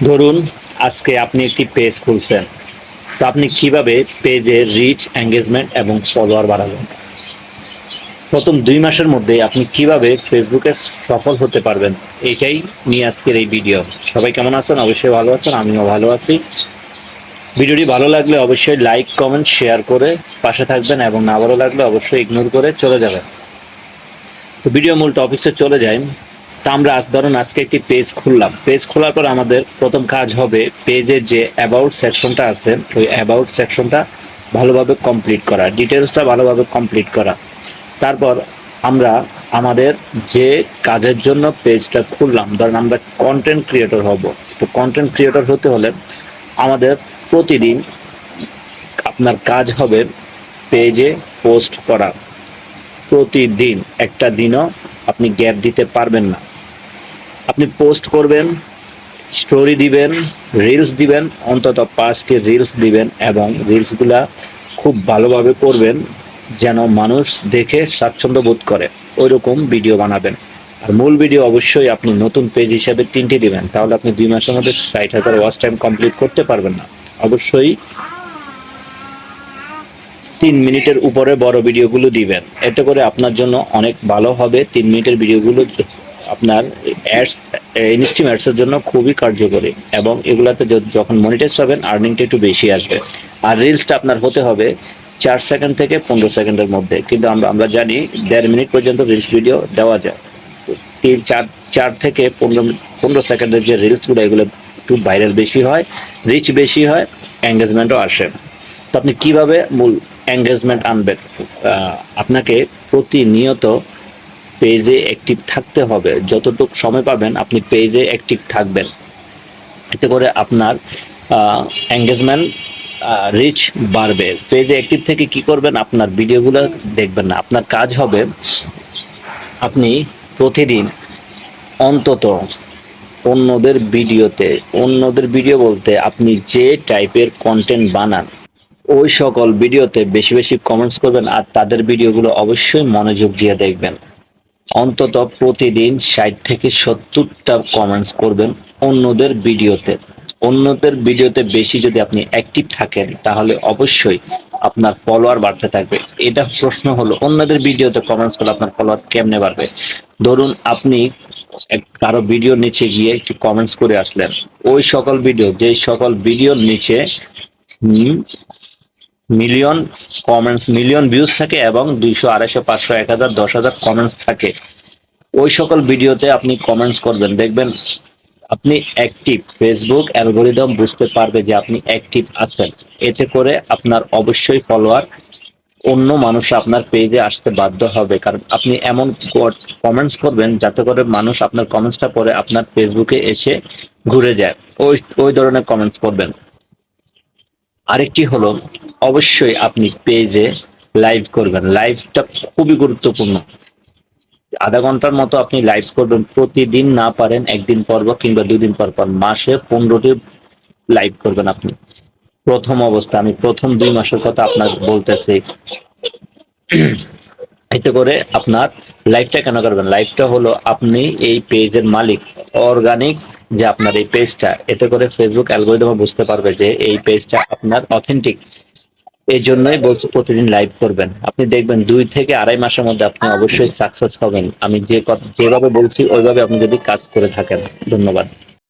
ধরুন আজকে আপনি একটি পেজ খুলছেন, তো আপনি কিভাবে পেজের রিচ, এঙ্গেজমেন্ট এবং ফলোয়ার বাড়াবেন? প্রথম ২ মাসের মধ্যে আপনি কিভাবে ফেসবুকে সফল হতে পারবেন, এইটাই নিয়ে আজকের এই ভিডিও। সবাই কেমন আছেন? অবশ্যই ভালো আছেন, আমিও ভালো আছি। ভিডিওটি ভালো লাগলে অবশ্যই লাইক, কমেন্ট, শেয়ার করে পাশে থাকবেন এবং না ভালো লাগলে অবশ্যই ইগনোর করে চলে যাবেন। তো ভিডিও মূল টপিকসে চলে যাই। তা আমরা ধরুন আজকে একটি পেজ খুললাম। পেজ খোলার পর আমাদের প্রথম কাজ হবে পেজের যে অ্যাবাউট সেকশনটা আছে ওই অ্যাবাউট সেকশনটা ভালোভাবে কমপ্লিট করা, ডিটেলসটা ভালোভাবে কমপ্লিট করা। তারপর আমরা আমাদের যে কাজের জন্য পেজটা খুললাম, ধরুন আমরা কন্টেন্ট ক্রিয়েটর হব। তো কন্টেন্ট ক্রিয়েটর হতে হলে আমাদের প্রতিদিন আপনার কাজ হবে পেজে পোস্ট করা। প্রতিদিন, একটা দিনও আপনি গ্যাপ দিতে পারবেন না। আপনি পোস্ট করবেন, স্টোরি দিবেন, রিলস দিবেন, অন্তত 5টি রিলস দিবেন এবং রিলসগুলা খুব ভালোভাবে করবেন যেন মানুষ দেখে স্বাচ্ছন্দ্য বোধ করে, ওইরকম ভিডিও বানাবেন। আর মূল ভিডিও অবশ্যই আপনি নতুন পেজ হিসাবে 3টি দিবেন, তাহলে আপনি 2 মাসের মধ্যে 60,000 ওয়াচ টাইম কমপ্লিট করতে পারবেন না। অবশ্যই 3 মিনিটের উপরে বড় ভিডিওগুলো দিবেন, এতে করে আপনার জন্য অনেক ভালো হবে। 3 মিনিটের ভিডিওগুলো আপনার অ্যাডস, ইনস্ট্রিম অ্যাডসের জন্য খুবই কার্যকরী এবং এগুলাতে যখন মনিটাইজ পাবেন আর্নিংটা একটু বেশি আসবে। আর রিলসটা আপনার হতে হবে 4 সেকেন্ড থেকে 15 সেকেন্ডের মধ্যে, কিন্তু আমরা জানি 1.5 মিনিট পর্যন্ত রিলস ভিডিও দেওয়া যায়। 4 থেকে 15 সেকেন্ডের যে রিলসগুলো এগুলো একটু ভাইরাল বেশি হয়, রিচ বেশি হয়, এঙ্গেজমেন্টও আসে। তো আপনি কিভাবে মূল এঙ্গেজমেন্ট আনবেন? আপনাকে প্রতিনিয়ত পেজে অ্যাক্টিভ থাকতে হবে। যতটুকু সময় পাবেন আপনি পেজে অ্যাক্টিভ থাকবেন, এতে করে আপনার এঙ্গেজমেন্ট, রিচ বাড়বে। পেজে অ্যাক্টিভ থেকে কি করবেন? আপনার ভিডিওগুলো দেখবেন না। আপনার কাজ হবে আপনি প্রতিদিন অন্তত অন্যদের ভিডিও বলতে আপনি যে টাইপের কন্টেন্ট বানান ওই সকল ভিডিওতে বেশি বেশি কমেন্টস করবেন আর তাদের ভিডিওগুলো অবশ্যই মনোযোগ দিয়ে দেখবেন। অন্তত প্রতিদিন 60 থেকে 70টা কমেন্টস করবেন অন্যদের ভিডিওতে বেশি যদি আপনি অ্যাক্টিভ থাকেন তাহলে অবশ্যই আপনার ফলোয়ার বাড়তে থাকবে। এটা প্রশ্ন হলো, অন্যদের ভিডিওতে কমেন্টস করলে আপনার ফলোয়ার কেমনে বাড়বে? ধরুন আপনি কারো ভিডিওর নিচে গিয়ে একটু কমেন্টস করে আসলেন, ওই সকল ভিডিও, যেই সকল ভিডিওর নিচে মিলিয়ন কমেন্টস, মিলিয়ন ভিউজ থাকে এবং 200, 250, 500, 1000, 10,000 কমেন্টস থাকে, ওই সকল ভিডিওতে আপনি কমেন্টস করবেন, দেখবেন আপনি অ্যাক্টিভ। ফেসবুক অ্যালগোরিদম বুঝতে পারবে যে আপনি অ্যাক্টিভ আছেন, এতে করে আপনার অবশ্যই ফলোয়ার, অন্য মানুষ আপনার পেজে আসতে বাধ্য হবে, কারণ আপনি এমন কমেন্টস করবেন যাতে করে মানুষ আপনার কমেন্টসটা পড়ে আপনার ফেসবুকে এসে ঘুরে যায়। ওই ওই ধরনের কমেন্টস করবেন। আরেকটি হলো অবশ্যই আপনি পেজে লাইভ করবেন। লাইভটা খুবই গুরুত্বপূর্ণ। আধা ঘন্টার মতো আপনি লাইভ করবেন প্রতিদিন, না পারেন একদিন পর কিংবা 2 দিন পর পর, মাসে 15টি লাইভ করবেন আপনি। প্রথম অবস্থা, আমি প্রথম 2 মাসের কথা আপনার বলতেছি। এতে করে আপনার লাইভটা কেন করবেন? লাইভটা হলো আপনি এই পেজের মালিক, অর্গানিক যে আপনার এই পেজটা, এতে করে ফেসবুক অ্যালগোরিদম বুঝতে পারবে যে এই পেজটা আপনার অথেন্টিক। এই জন্যই বলছি প্রতিদিন লাইভ করবেন। আপনি দেখবেন 2 থেকে 2.5 মাসের মধ্যে আপনি অবশ্যই সাকসেস হবেন। আমি যেভাবে বলছি ওইভাবে আপনি যদি কাজ করে থাকেন। ধন্যবাদ।